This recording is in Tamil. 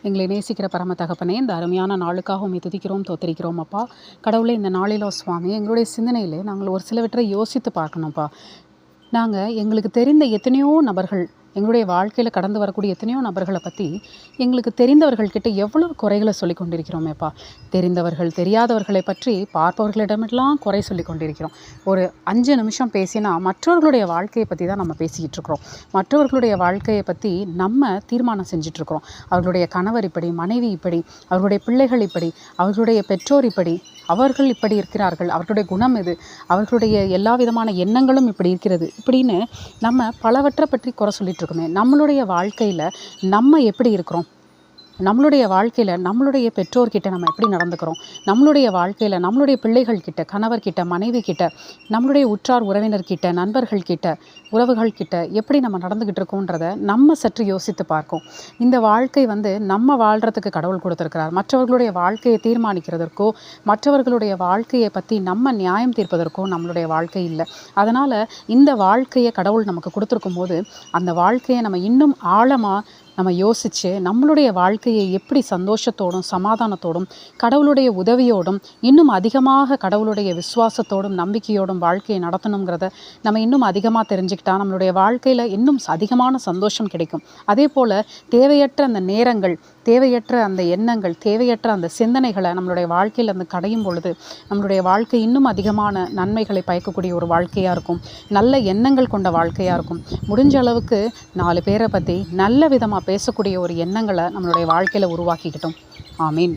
எங்களை நேசிக்கிற பரம தகப்பனே, இந்த அருமையான நாளுக்காக உம்மை துதிக்கிறோம், தோத்தரிக்கிறோம் அப்பா. கடவுளே, இந்த நாளிலோ சுவாமி, எங்களுடைய சிந்தனையிலே நாங்கள் ஒரு சிலவற்றை யோசித்து பார்க்கணும்ப்பா. நாங்கள் எங்களுக்கு தெரிந்த எத்தனையோ நபர்கள், எங்களுடைய வாழ்க்கையில் கடந்து வரக்கூடிய எத்தனையோ நபர்களை பற்றி எங்களுக்கு தெரிந்தவர்கள்கிட்ட எவ்வளோ குறைகளை சொல்லி கொண்டிருக்கிறோமேப்பா. தெரிந்தவர்கள் தெரியாதவர்களை பற்றி பார்ப்பவர்களிடமெல்லாம் குறை சொல்லி கொண்டிருக்கிறோம். ஒரு 5 நிமிஷம் பேசினா மற்றவர்களுடைய வாழ்க்கையை பற்றி தான் நம்ம பேசிக்கிட்டு இருக்கிறோம். மற்றவர்களுடைய வாழ்க்கையை பற்றி நம்ம தீர்மானம் செஞ்சிட்ருக்கிறோம். அவர்களுடைய கணவர் இப்படி, மனைவி இப்படி, அவர்களுடைய பிள்ளைகள் இப்படி, அவர்களுடைய பெற்றோர் இப்படி, அவர்கள் இப்படி இருக்கிறார்கள், அவர்களுடைய குணம் இது, அவர்களுடைய எல்லா விதமான எண்ணங்களும் இப்படி இருக்கிறது, இப்படின்னு நம்ம பலவற்றை பற்றி குறை சொல்லிட்டு இருக்கோமே. நம்மளுடைய வாழ்க்கையில் நம்ம எப்படி இருக்கிறோம்? நம்மளுடைய வாழ்க்கையில் நம்மளுடைய பெற்றோர்கிட்ட நம்ம எப்படி நடந்துக்கிறோம்? நம்மளுடைய வாழ்க்கையில் நம்மளுடைய பிள்ளைகள்கிட்ட, கணவர்கிட்ட, மனைவி கிட்ட, நம்மளுடைய உற்றார் உறவினர்கிட்ட, நண்பர்கள்கிட்ட, உறவுகள்கிட்ட எப்படி நம்ம நடந்துக்கிட்டு இருக்கோன்றதை நம்ம சற்று யோசித்து பார்க்கும். இந்த வாழ்க்கை நம்ம வாழ்கிறதுக்கு கடவுள் கொடுத்துருக்கிறார். மற்றவர்களுடைய வாழ்க்கையை தீர்மானிக்கிறதற்கோ, மற்றவர்களுடைய வாழ்க்கையை பற்றி நம்ம நியாயம் தீர்ப்பதற்கோ நம்மளுடைய வாழ்க்கை இல்லை. அதனால் இந்த வாழ்க்கையை கடவுள் நமக்கு கொடுத்துருக்கும் போது அந்த வாழ்க்கையை நம்ம இன்னும் ஆழமாக நம்ம யோசித்து நம்மளுடைய வாழ்க்கையை எப்படி சந்தோஷத்தோடும் சமாதானத்தோடும் கடவுளுடைய உதவியோடும் இன்னும் அதிகமாக கடவுளுடைய விசுவாசத்தோடும் நம்பிக்கையோடும் வாழ்க்கையை நடத்தணுங்கிறத நம்ம இன்னும் அதிகமாக தெரிஞ்சுக்கிட்டா நம்மளுடைய வாழ்க்கையில் இன்னும் அதிகமான சந்தோஷம் கிடைக்கும். அதே போல் தேவையற்ற அந்த நேரங்கள், தேவையற்ற அந்த எண்ணங்கள், தேவையற்ற அந்த சிந்தனைகளை நம்மளுடைய வாழ்க்கையில் கடையும் பொழுது நம்மளுடைய வாழ்க்கை இன்னும் அதிகமான நன்மைகளை பயக்கக்கூடிய ஒரு வாழ்க்கையாக இருக்கும். நல்ல எண்ணங்கள் கொண்ட வாழ்க்கையாக இருக்கும். முடிஞ்ச அளவுக்கு 4 பேரை பற்றி நல்ல விதமாக பேசக்கூடிய ஒரு எண்ணங்களை நம்மளுடைய வாழ்க்கையில் உருவாக்கிக்கிட்டோம். ஆமீன்.